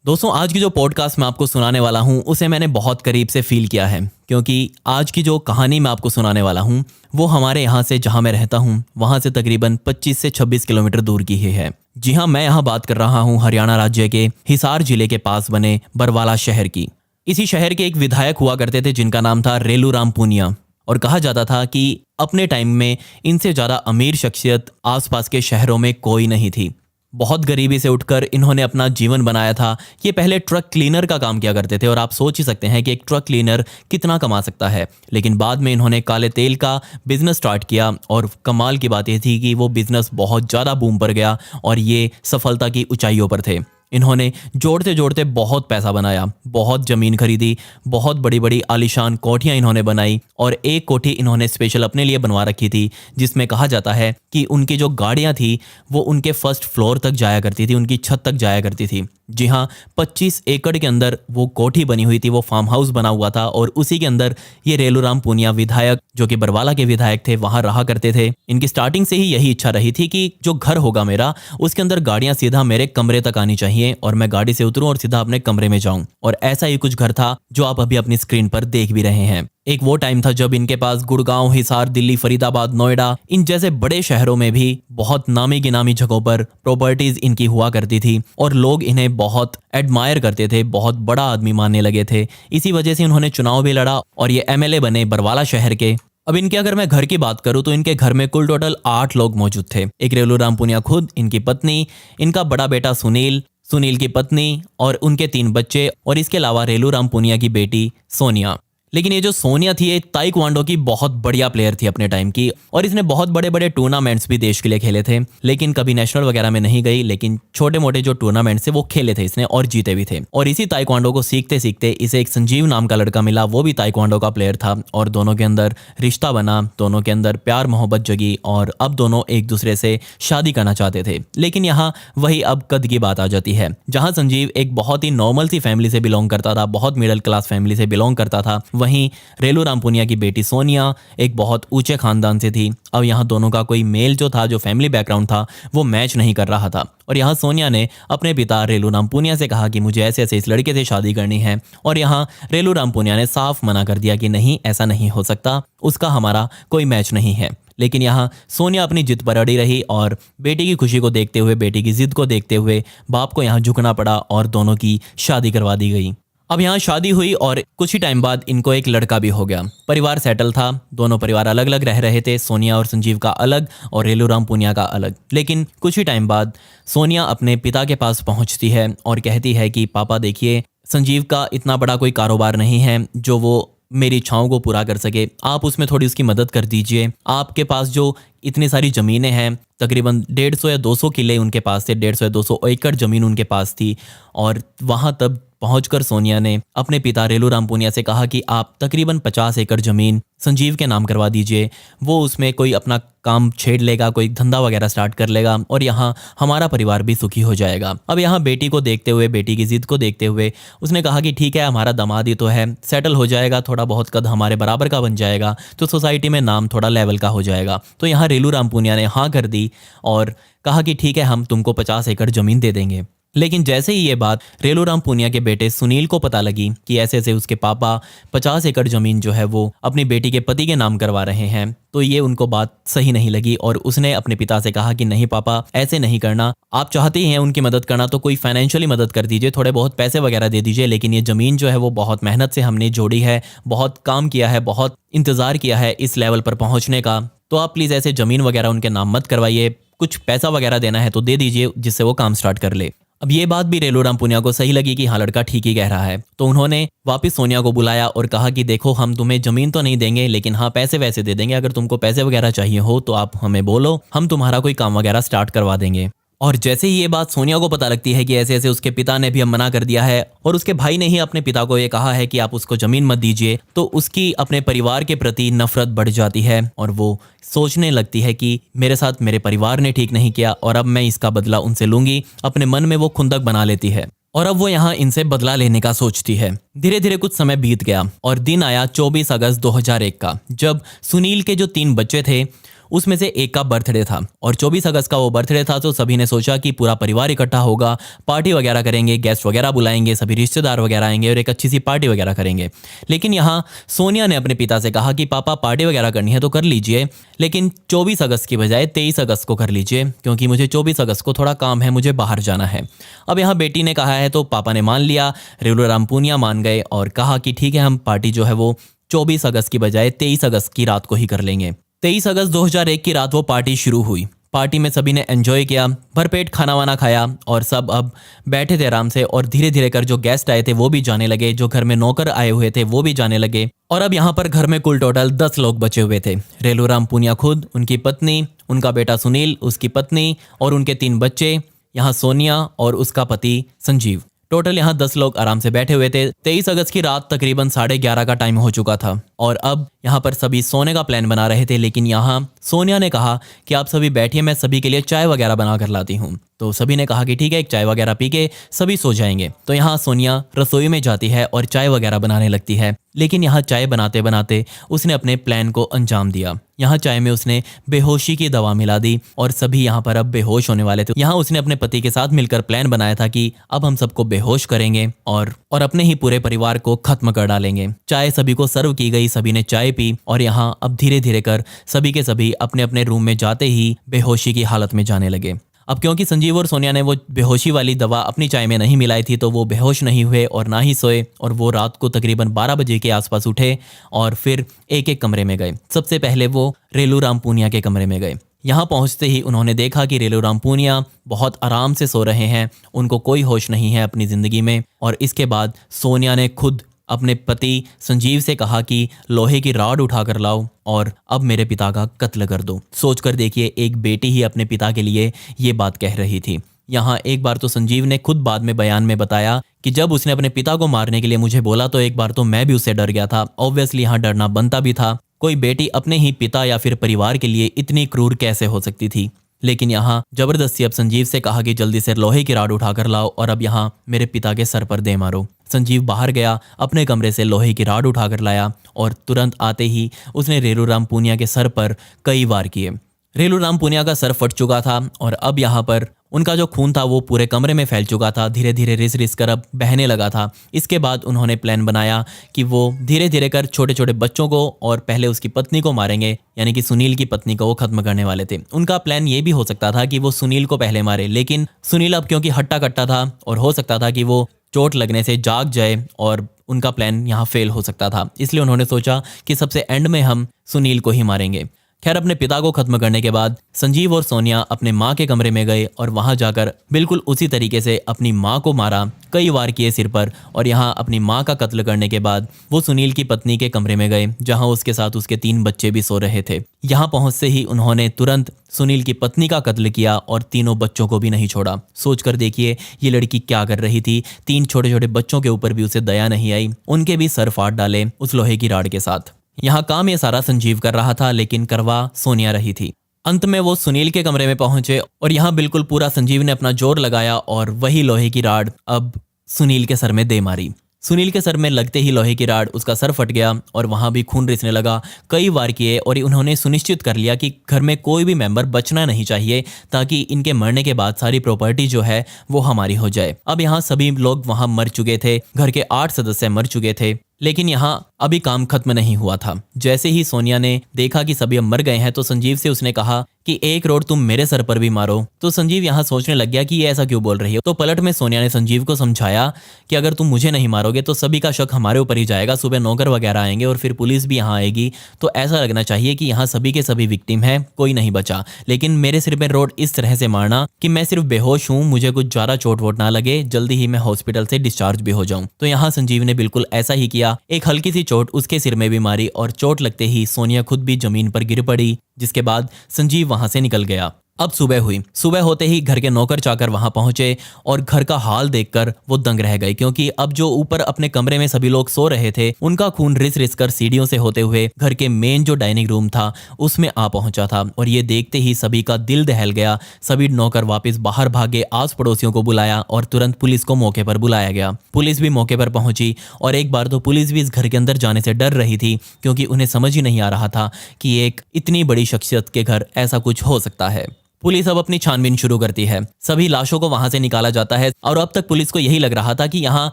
दोस्तों, आज की जो पॉडकास्ट मैं आपको सुनाने वाला हूँ उसे मैंने बहुत करीब से फील किया है, क्योंकि आज की जो कहानी मैं आपको सुनाने वाला हूँ वो हमारे यहाँ से, जहाँ मैं रहता हूँ वहाँ से तकरीबन 25 से 26 किलोमीटर दूर की ही है। जी हाँ, मैं यहाँ बात कर रहा हूँ हरियाणा राज्य के हिसार जिले के पास बने बरवाला शहर की। इसी शहर के एक विधायक हुआ करते थे जिनका नाम था रेलूराम पूनिया, और कहा जाता था कि अपने टाइम में इनसे ज़्यादा अमीर शख्सियत आसपास के शहरों में कोई नहीं थी। बहुत गरीबी से उठकर इन्होंने अपना जीवन बनाया था। ये पहले ट्रक क्लीनर का काम किया करते थे और आप सोच ही सकते हैं कि एक ट्रक क्लीनर कितना कमा सकता है। लेकिन बाद में इन्होंने काले तेल का बिजनेस स्टार्ट किया और कमाल की बात ये थी कि वो बिजनेस बहुत ज़्यादा बूम पर गया और ये सफलता की ऊंचाइयों पर थे। इन्होंने जोड़ते जोड़ते बहुत पैसा बनाया, बहुत ज़मीन खरीदी, बहुत बड़ी बड़ी आलीशान कोठियाँ इन्होंने बनाई, और एक कोठी इन्होंने स्पेशल अपने लिए बनवा रखी थी जिसमें कहा जाता है कि उनकी जो गाड़ियाँ थी वो उनके फर्स्ट फ्लोर तक जाया करती थी, उनकी छत तक जाया करती थी। जी हाँ, 25 एकड़ के अंदर वो कोठी बनी हुई थी, वो फार्म हाउस बना हुआ था, और उसी के अंदर ये रेलूराम पूनिया विधायक, जो कि बरवाला के विधायक थे, वहाँ रहा करते थे। इनकी स्टार्टिंग से ही यही इच्छा रही थी कि जो घर होगा मेरा उसके अंदर गाड़ियाँ सीधा मेरे कमरे तक आनी चाहिए और मैं गाड़ी से उतरूं और सीधा अपने कमरे में जाऊं। और ऐसा ही कुछ घर था जो आप अभी अपनी स्क्रीन पर देख भी रहे हैं। एक वो टाइम था जब इनके पास गुड़गांव, हिसार, दिल्ली, फरीदाबाद, नोएडा, इन जैसे बड़े शहरों में भी बहुत नामी गिनामी जगहों पर प्रॉपर्टीज इनकी हुआ करती थी और लोग इन्हें बहुत एडमायर करते थे, बहुत बड़ा आदमी मानने लगे थे। इसी वजह से इन्होंने चुनाव भी लड़ा और ये एमएलए बने बरवाला शहर के। अब इनके अगर मैं घर की बात करूं तो इनके घर में कुल टोटल 8 लोग मौजूद थे। एक रेलूराम पूनिया खुद, इनकी पत्नी, इनका बड़ा बेटा सुनील, सुनील की पत्नी और उनके 3 बच्चे, और इसके अलावा रेलूराम पूनिया की बेटी सोनिया। लेकिन ये जो सोनिया थी, ये ताइक्वांडो की बहुत बढ़िया प्लेयर थी अपने टाइम की, और इसने बहुत बड़े बड़े टूर्नामेंट्स भी देश के लिए खेले थे, लेकिन कभी नेशनल वगैरह में नहीं गई। लेकिन छोटे मोटे जो टूर्नामेंट्स थे वो खेले थे इसने और जीते भी थे। और इसी ताइक्वांडो को सीखते सीखते इसे एक संजीव नाम का लड़का मिला, वो भी ताइक्वांडो का प्लेयर था, और दोनों के अंदर रिश्ता बना, दोनों के अंदर प्यार मोहब्बत जगी, और अब दोनों एक दूसरे से शादी करना चाहते थे। लेकिन यहाँ वही अब कद की बात आ जाती है, जहाँ संजीव एक बहुत ही नॉर्मल सी फैमिली से बिलोंग करता था, बहुत मिडिल क्लास फैमिली से बिलोंग करता था, वहीं रेलूराम पूनिया की बेटी सोनिया एक बहुत ऊंचे खानदान से थी। अब यहाँ दोनों का कोई मेल जो था, जो फैमिली बैकग्राउंड था, वो मैच नहीं कर रहा था। और यहाँ सोनिया ने अपने पिता रेलूराम पूनिया से कहा कि मुझे ऐसे ऐसे इस लड़के से शादी करनी है, और यहाँ रेलूराम पूनिया ने साफ मना कर दिया कि नहीं, ऐसा नहीं हो सकता, उसका हमारा कोई मैच नहीं है। लेकिन यहाँ सोनिया अपनी जिद पर अड़ी रही और बेटी की खुशी को देखते हुए, बेटी की जिद को देखते हुए बाप को यहाँ झुकना पड़ा और दोनों की शादी करवा दी गई। अब यहाँ शादी हुई और कुछ ही टाइम बाद इनको एक लड़का भी हो गया। परिवार सेटल था, दोनों परिवार अलग अलग रह रहे थे, सोनिया और संजीव का अलग और रेलूराम पूनिया का अलग। लेकिन कुछ ही टाइम बाद सोनिया अपने पिता के पास पहुँचती है और कहती है कि पापा देखिए, संजीव का इतना बड़ा कोई कारोबार नहीं है जो वो मेरी इच्छाओं को पूरा कर सके, आप उसमें थोड़ी उसकी मदद कर दीजिए। आपके पास जो इतनी सारी ज़मीनें हैं, तकरीबन 150 या 200 किले उनके पास थे, 150 या 200 एकड़ ज़मीन उनके पास थी, और वहाँ तब पहुंचकर सोनिया ने अपने पिता रेलूराम पूनिया से कहा कि आप तकरीबन 50 एकड़ ज़मीन संजीव के नाम करवा दीजिए, वो उसमें कोई अपना काम छेड़ लेगा, कोई धंधा वगैरह स्टार्ट कर लेगा, और यहाँ हमारा परिवार भी सुखी हो जाएगा। अब यहाँ बेटी को देखते हुए, बेटी की जिद को देखते हुए उसने कहा कि ठीक है, हमारा दामाद ही तो है, सेटल हो जाएगा, थोड़ा बहुत कद हमारे बराबर का बन जाएगा, तो सोसाइटी में नाम थोड़ा लेवल का हो जाएगा। तो यहाँ रेलूराम पूनिया ने हाँ कर दी और कहा कि ठीक है, हम तुमको 50 एकड़ ज़मीन दे देंगे। लेकिन जैसे ही ये बात रेलूराम पूनिया के बेटे सुनील को पता लगी कि ऐसे ऐसे उसके पापा 50 एकड़ ज़मीन जो है वो अपनी बेटी के पति के नाम करवा रहे हैं, तो ये उनको बात सही नहीं लगी और उसने अपने पिता से कहा कि नहीं पापा, ऐसे नहीं करना, आप चाहते ही हैं उनकी मदद करना तो कोई फाइनेंशियली मदद कर दीजिए, थोड़े बहुत पैसे वगैरह दे दीजिए, लेकिन ये ज़मीन जो है वो बहुत मेहनत से हमने जोड़ी है, बहुत काम किया है, बहुत इंतज़ार किया है इस लेवल पर पहुँचने का, तो आप प्लीज़ ऐसे ज़मीन वगैरह उनके नाम मत करवाइए, कुछ पैसा वगैरह देना है तो दे दीजिए जिससे वो काम स्टार्ट कर ले। अब ये बात भी रेलूराम पूनिया को सही लगी कि हाँ, लड़का ठीक ही कह रहा है, तो उन्होंने वापस सोनिया को बुलाया और कहा कि देखो, हम तुम्हें ज़मीन तो नहीं देंगे, लेकिन हाँ पैसे वैसे दे देंगे, अगर तुमको पैसे वगैरह चाहिए हो तो आप हमें बोलो, हम तुम्हारा कोई काम वगैरह स्टार्ट करवा देंगे। और जैसे ही ये बात सोनिया को पता लगती है कि ऐसे ऐसे उसके पिता ने भी अब मना कर दिया है और उसके भाई ने ही अपने पिता को ये कहा है कि आप उसको ज़मीन मत दीजिए, तो उसकी अपने परिवार के प्रति नफरत बढ़ जाती है और वो सोचने लगती है कि मेरे साथ मेरे परिवार ने ठीक नहीं किया और अब मैं इसका बदला उनसे लूंगी। अपने मन में वो खुंदक बना लेती है और अब वो यहाँ इनसे बदला लेने का सोचती है। धीरे धीरे कुछ समय बीत गया और दिन आया 24 अगस्त 2001 का, जब सुनील के जो 3 बच्चे थे उसमें से एक का बर्थडे था और 24 अगस्त का वो बर्थडे था। तो सभी ने सोचा कि पूरा परिवार इकट्ठा होगा, पार्टी वगैरह करेंगे, गेस्ट वगैरह बुलाएंगे, सभी रिश्तेदार वगैरह आएंगे और एक अच्छी सी पार्टी वगैरह करेंगे। लेकिन यहाँ सोनिया ने अपने पिता से कहा कि पापा पार्टी वगैरह करनी है तो कर लीजिए, लेकिन 24 अगस्त की बजाय 23 अगस्त को कर लीजिए, क्योंकि मुझे 24 अगस्त को थोड़ा काम है, मुझे बाहर जाना है। अब यहाँ बेटी ने कहा है तो पापा ने मान लिया, रेलूराम पूनिया मान गए और कहा कि ठीक है, हम पार्टी जो है वो 24 अगस्त की बजाय 23 अगस्त की रात को ही कर लेंगे। 23 अगस्त 2001 की रात वो पार्टी शुरू हुई। पार्टी में सभी ने एंजॉय किया, भरपेट खाना वाना खाया और सब अब बैठे थे आराम से। और धीरे धीरे कर जो गेस्ट आए थे वो भी जाने लगे, जो घर में नौकर आए हुए थे वो भी जाने लगे। और अब यहाँ पर घर में कुल टोटल 10 लोग बचे हुए थे। रेलूराम पूनिया खुद, उनकी पत्नी, उनका बेटा सुनील, उसकी पत्नी और उनके 3 बच्चे, यहाँ सोनिया और उसका पति संजीव। टोटल यहाँ 10 लोग आराम से बैठे हुए थे। 23 अगस्त की रात तकरीबन 11:30 का टाइम हो चुका था और अब यहाँ पर सभी सोने का प्लान बना रहे थे। लेकिन यहाँ सोनिया ने कहा कि आप सभी बैठिए, मैं सभी के लिए चाय वगैरह बना कर लाती हूँ। तो सभी ने कहा कि ठीक है, एक चाय वगैरह पी के सभी सो जाएंगे। तो यहाँ सोनिया रसोई में जाती है और चाय वगैरह बनाने लगती है। लेकिन यहाँ चाय बनाते बनाते उसने अपने प्लान को अंजाम दिया। यहाँ चाय में उसने बेहोशी की दवा मिला दी और सभी यहाँ पर अब बेहोश होने वाले थे। यहाँ उसने अपने पति के साथ मिलकर प्लान बनाया था कि अब हम सबको बेहोश करेंगे और अपने ही पूरे परिवार को खत्म कर डालेंगे। चाय सभी को सर्व की गई, सभी ने चाय पी और यहाँ अब धीरे धीरे कर सभी के सभी अपने अपने रूम में जाते ही बेहोशी की हालत में जाने लगे। अब क्योंकि संजीव और सोनिया ने वो बेहोशी वाली दवा अपनी चाय में नहीं मिलाई थी तो वो बेहोश नहीं हुए और ना ही सोए और वो रात को तकरीबन 12 बजे के आसपास उठे और फिर एक एक कमरे में गए। सबसे पहले वो रेलूराम पूनिया के कमरे में गए। यहाँ पहुँचते ही उन्होंने देखा कि रेलूराम पूनिया बहुत आराम से सो रहे हैं, उनको कोई होश नहीं है अपनी ज़िंदगी में। और इसके बाद सोनिया ने खुद अपने पति संजीव से कहा कि लोहे की रॉड उठा कर लाओ और अब मेरे पिता का कत्ल कर दो। सोचकर देखिए, एक बेटी ही अपने पिता के लिए ये बात कह रही थी। यहाँ एक बार तो संजीव ने खुद बाद में बयान में बताया कि जब उसने अपने पिता को मारने के लिए मुझे बोला तो एक बार तो मैं भी उससे डर गया था। ऑब्वियसली यहाँ डरना बनता भी था। कोई बेटी अपने ही पिता या फिर परिवार के लिए इतनी क्रूर कैसे हो सकती थी। लेकिन यहाँ जबरदस्ती अब संजीव से कहा कि जल्दी से लोहे की रॉड उठाकर लाओ और अब यहाँ मेरे पिता के सर पर दे मारो। संजीव बाहर गया, अपने कमरे से लोहे की रॉड उठाकर लाया और तुरंत आते ही उसने रेलूराम पूनिया के सर पर कई वार किए। रेलूराम पूनिया का सर फट चुका था और अब यहाँ पर उनका जो खून था वो पूरे कमरे में फैल चुका था, धीरे धीरे रिस रिस कर अब बहने लगा था। इसके बाद उन्होंने प्लान बनाया कि वो धीरे धीरे कर छोटे छोटे बच्चों को और पहले उसकी पत्नी को मारेंगे, यानी कि सुनील की पत्नी को वो खत्म करने वाले थे। उनका प्लान ये भी हो सकता था कि वो सुनील को पहले मारे, लेकिन सुनील अब क्योंकि हट्टा कट्टा था और हो सकता था कि वो चोट लगने से जाग जाए और उनका प्लान यहाँ फेल हो सकता था। इसलिए उन्होंने सोचा कि सबसे एंड में हम सुनील को ही मारेंगे। खैर, अपने पिता को खत्म करने के बाद संजीव और सोनिया अपने माँ के कमरे में गए और वहां जाकर बिल्कुल उसी तरीके से अपनी माँ को मारा, कई वार किए सिर पर। और यहाँ अपनी माँ का कत्ल करने के बाद वो सुनील की पत्नी के कमरे में गए जहां उसके साथ उसके 3 बच्चे भी सो रहे थे। यहाँ पहुंचते ही उन्होंने तुरंत सुनील की पत्नी का कत्ल किया और तीनों बच्चों को भी नहीं छोड़ा। सोचकर देखिए ये लड़की क्या कर रही थी। 3 छोटे छोटे बच्चों के ऊपर भी उसे दया नहीं आई, उनके भी सर फाड़ डाले उस लोहे की रॉड के साथ। यहाँ काम ये सारा संजीव कर रहा था, लेकिन करवा सोनिया रही थी। अंत में वो सुनील के कमरे में पहुंचे और यहाँ बिल्कुल पूरा संजीव ने अपना जोर लगाया और वही लोहे की रॉड अब सुनील के सर में दे मारी। सुनील के सर में लगते ही लोहे की रॉड उसका सर फट गया और वहां भी खून रिसने लगा। कई वार किए और उन्होंने सुनिश्चित कर लिया कि घर में कोई भी मेंबर बचना नहीं चाहिए, ताकि इनके मरने के बाद सारी प्रॉपर्टी जो है वो हमारी हो जाए। अब यहाँ सभी लोग वहां मर चुके थे, घर के 8 सदस्य मर चुके थे, लेकिन यहाँ अभी काम खत्म नहीं हुआ था। जैसे ही सोनिया ने देखा कि सभी अब मर गए हैं तो संजीव से उसने कहा कि एक रोड तुम मेरे सर पर भी मारो। तो संजीव यहाँ सोचने लग गया कि ये ऐसा क्यों बोल रही है। तो पलट में सोनिया ने संजीव को समझाया कि अगर तुम मुझे नहीं मारोगे तो सभी का शक हमारे ऊपर ही जाएगा, सुबह नौकर वगैरह आएंगे और फिर पुलिस भी यहाँ आएगी, तो ऐसा लगना चाहिए कि यहाँ सभी के सभी विक्टिम है, कोई नहीं बचा। लेकिन मेरे सिर पर रोड इस तरह से मारना कि मैं सिर्फ बेहोश हूँ, मुझे कुछ ज्यादा चोट वोट ना लगे, जल्दी ही मैं हॉस्पिटल से डिस्चार्ज भी हो जाऊं। तो यहाँ संजीव ने बिल्कुल ऐसा ही किया। एक हल्की सी चोट उसके सिर में भी मारी और चोट लगते ही सोनिया खुद भी जमीन पर गिर पड़ी, जिसके बाद संजीव वहां से निकल गया। अब सुबह हुई। सुबह होते ही घर के नौकर चाकर वहां पहुंचे और घर का हाल देखकर वो दंग रह गए, क्योंकि अब जो ऊपर अपने कमरे में सभी लोग सो रहे थे उनका खून रिस रिस कर सीढ़ियों से होते हुए घर के मेन जो डाइनिंग रूम था उसमें आ पहुंचा था। और ये देखते ही सभी का दिल दहल गया। सभी नौकर वापस बाहर भागे, आस पड़ोसियों को बुलाया और तुरंत पुलिस को मौके पर बुलाया गया। पुलिस भी मौके पर पहुंची और एक बार तो पुलिस भी इस घर के अंदर जाने से डर रही थी, क्योंकि उन्हें समझ ही नहीं आ रहा था कि एक इतनी बड़ी शख्सियत के घर ऐसा कुछ हो सकता है। पुलिस अब अपनी छानबीन शुरू करती है। सभी लाशों को वहां से निकाला जाता है और अब तक पुलिस को यही लग रहा था कि यहाँ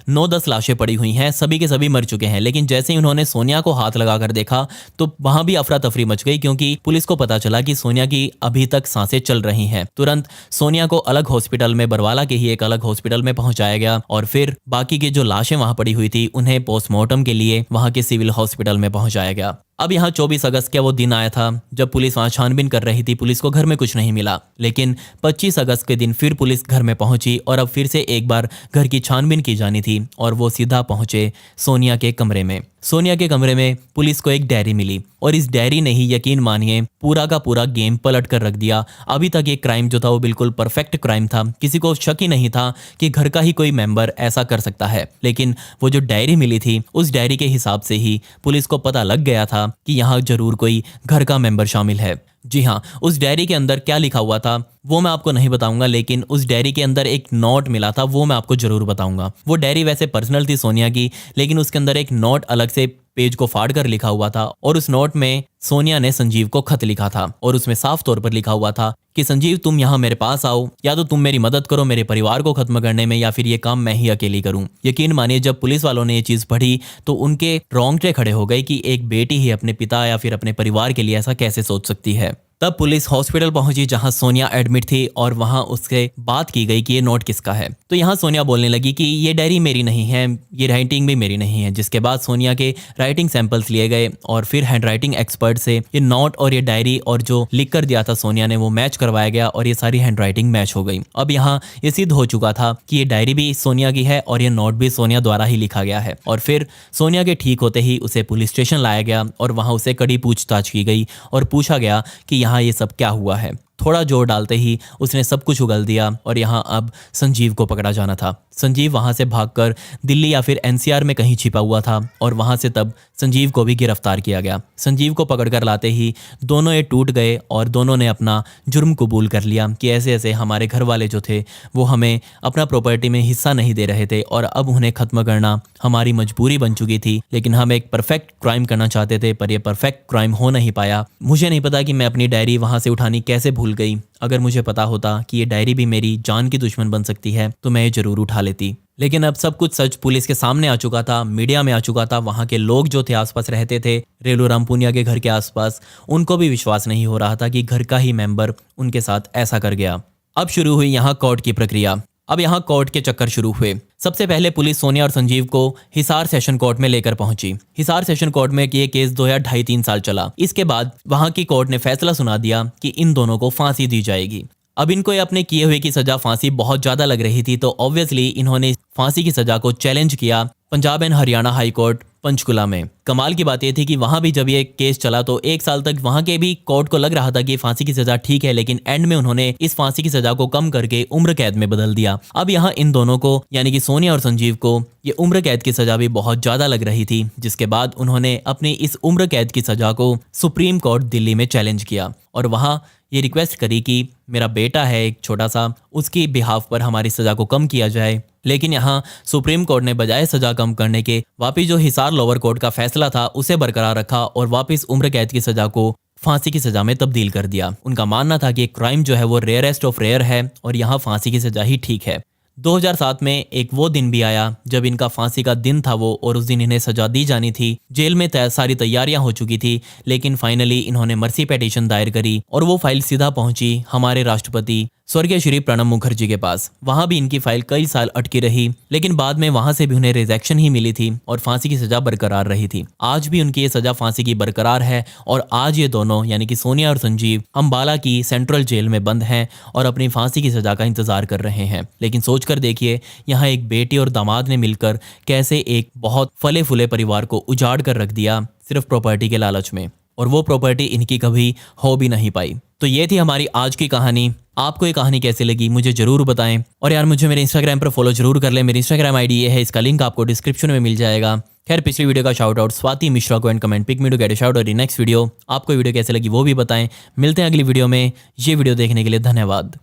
9-10 लाशें पड़ी हुई हैं, सभी के सभी मर चुके हैं। लेकिन जैसे ही उन्होंने सोनिया को हाथ लगाकर देखा तो वहां भी अफरा तफरी मच गई, क्योंकि पुलिस को पता चला कि सोनिया की अभी तक सांसें चल रही हैं। तुरंत सोनिया को अलग हॉस्पिटल में, बरवाला के ही एक अलग हॉस्पिटल में पहुंचाया गया और फिर बाकी की जो लाशें वहां पड़ी हुई थी उन्हें पोस्टमार्टम के लिए वहां के सिविल हॉस्पिटल में पहुंचाया गया। अब यहाँ 24 अगस्त का वो दिन आया था जब पुलिस वहां छानबीन कर रही थी। पुलिस को घर में कुछ नहीं मिला, लेकिन 25 अगस्त के दिन फिर पुलिस घर में पहुंची और अब फिर से एक बार घर की छानबीन की जानी थी और वो सीधा पहुंचे सोनिया के कमरे में। सोनिया के कमरे में पुलिस को एक डायरी मिली और इस डायरी ने ही, यकीन मानिए, पूरा का पूरा गेम पलट कर रख दिया। अभी तक ये क्राइम जो था वो बिल्कुल परफेक्ट क्राइम था, किसी को शक ही नहीं था कि घर का ही कोई मेंबर ऐसा कर सकता है। लेकिन वो जो डायरी मिली थी उस डायरी के हिसाब से ही पुलिस को पता लग गया था कि यहाँ जरूर कोई घर का मेंबर शामिल है। जी हाँ, उस डायरी के अंदर क्या लिखा हुआ था वो मैं आपको नहीं बताऊंगा, लेकिन उस डायरी के अंदर एक नोट मिला था, वो मैं आपको जरूर बताऊंगा। वो डायरी वैसे पर्सनल थी सोनिया की, लेकिन उसके अंदर एक नोट अलग से पेज को फाड़ कर लिखा हुआ था और उस नोट में सोनिया ने संजीव को खत लिखा था और उसमें साफ तौर पर लिखा हुआ था कि संजीव, तुम यहाँ मेरे पास आओ, या तो तुम मेरी मदद करो मेरे परिवार को खत्म करने में, या फिर ये काम मैं ही अकेली करूं। यकीन मानिए, जब पुलिस वालों ने ये चीज पढ़ी तो उनके रोंगटे खड़े हो गए कि एक बेटी ही अपने पिता या फिर अपने परिवार के लिए ऐसा कैसे सोच सकती है। तब पुलिस हॉस्पिटल पहुंची जहां सोनिया एडमिट थी और वहां उससे बात की गई कि ये नोट किसका है। तो यहां सोनिया बोलने लगी कि ये डायरी मेरी नहीं है, ये राइटिंग भी मेरी नहीं है। जिसके बाद सोनिया के राइटिंग सैंपल्स लिए गए और फिर हैंडराइटिंग एक्सपर्ट से ये नोट और ये डायरी और जो लिख कर दिया था सोनिया ने वो मैच करवाया गया और ये सारी हैंडराइटिंग मैच हो गई। अब यहाँ ये सिद्ध हो चुका था कि ये डायरी भी सोनिया की है और ये नोट भी सोनिया द्वारा ही लिखा गया है। और फिर सोनिया के ठीक होते ही उसे पुलिस स्टेशन लाया गया और वहां उसे कड़ी पूछताछ की गई और पूछा गया कि यहाँ ये सब क्या हुआ है। थोड़ा जोर डालते ही उसने सब कुछ उगल दिया और यहाँ अब संजीव को पकड़ा जाना था। संजीव वहां से भागकर दिल्ली या फिर एनसीआर में कहीं छिपा हुआ था और वहां से तब संजीव को भी गिरफ्तार किया गया। संजीव को पकड़कर लाते ही दोनों ये टूट गए और दोनों ने अपना जुर्म कबूल कर लिया कि ऐसे ऐसे हमारे घर वाले जो थे वो हमें अपना प्रॉपर्टी में हिस्सा नहीं दे रहे थे और अब उन्हें खत्म करना हमारी मजबूरी बन चुकी थी। लेकिन हम एक परफेक्ट क्राइम करना चाहते थे पर यह परफेक्ट क्राइम हो नहीं पाया। मुझे नहीं पता कि मैं अपनी डायरी वहां से उठानी कैसे भूल गई। अगर मुझे पता होता कि ये डायरी भी मेरी जान की दुश्मन बन सकती है तो मैं ये जरूर उठा लेती। लेकिन अब सब कुछ सच पुलिस के सामने आ चुका था, मीडिया में आ चुका था। वहां के लोग जो थे आसपास रहते थे रेलू रामपुनिया के घर के आसपास, उनको भी विश्वास नहीं हो रहा था कि घर का ही मेंबर उनके साथ ऐसा कर गया। अब शुरू हुई यहाँ कोर्ट की प्रक्रिया। अब यहाँ कोर्ट के चक्कर शुरू हुए। सबसे पहले पुलिस सोनिया और संजीव को हिसार सेशन कोर्ट में लेकर पहुंची। हिसार सेशन कोर्ट में ये केस 2-2.5-3 साल चला। इसके बाद वहां की कोर्ट ने फैसला सुना दिया कि इन दोनों को फांसी दी जाएगी। अब इनको ये अपने किए हुए की सजा फांसी बहुत ज्यादा लग रही थी, तो ऑब्वियसली इन्होंने फांसी की सजा को चैलेंज किया Punjab and Haryana high court Panchkula में। कमाल की बात यह थी कि वहां भी जब ये केस चला तो 1 साल तक वहां के भी कोर्ट को लग रहा था कि फांसी की सजा ठीक है, लेकिन एंड में उन्होंने इस फांसी की सजा को कम करके उम्र कैद में बदल दिया। अब यहाँ इन दोनों को यानी कि सोनिया और संजीव को ये उम्र कैद की सजा भी बहुत ज्यादा लग रही थी, जिसके बाद उन्होंने अपनी इस उम्र कैद की सजा को सुप्रीम कोर्ट दिल्ली में चैलेंज किया और वहां ये रिक्वेस्ट करी कि मेरा बेटा है एक छोटा सा, उसकी बिहाफ पर हमारी सजा को कम किया जाए। लेकिन यहाँ सुप्रीम कोर्ट ने बजाय सजा कम करने के वापिस जो हिसार लोअर कोर्ट का फैसला था उसे बरकरार रखा और वापिस उम्र कैद की सजा को फांसी की सजा में तब्दील कर दिया। उनका मानना था कि क्राइम जो है वो रेयरेस्ट ऑफ रेयर है और यहाँ फांसी की सजा ही ठीक है। 2007 में एक वो दिन भी आया जब इनका फांसी का दिन था वो, और उस दिन इन्हें सजा दी जानी थी। जेल में सारी तैयारियां हो चुकी थी, लेकिन फाइनली इन्होंने मर्सी पिटीशन दायर करी और वो फाइल सीधा पहुंची हमारे राष्ट्रपति स्वर्गीय श्री प्रणब मुखर्जी के पास। वहां भी इनकी फाइल कई साल अटकी रही, लेकिन बाद में वहां से भी उन्हें रिजेक्शन ही मिली थी और फांसी की सजा बरकरार रही थी। आज भी उनकी ये सजा फांसी की बरकरार है और आज ये दोनों यानी कि सोनिया और संजीव अंबाला की सेंट्रल जेल में बंद हैं और अपनी फांसी की सजा का इंतजार कर रहे हैं। लेकिन सोचकर देखिए, यहाँ एक बेटी और दामाद ने मिलकर कैसे एक बहुत फले फुले परिवार को उजाड़ कर रख दिया सिर्फ प्रॉपर्टी के लालच में, और वो प्रॉपर्टी इनकी कभी हो भी नहीं पाई। तो ये थी हमारी आज की कहानी। आपको ये कहानी कैसी लगी मुझे जरूर बताएं। और यार मुझे मेरे इंस्टाग्राम पर फॉलो जरूर कर ले। मेरी इंस्टाग्राम आईडी ये है, इसका लिंक आपको डिस्क्रिप्शन में मिल जाएगा। खैर पिछली वीडियो का शाउट आउट स्वाति मिश्रा को and comment pick me to get a shout out in next video. आपको वीडियो कैसे लगी वो भी बताएं। मिलते हैं अगली वीडियो में। ये वीडियो देखने के लिए धन्यवाद।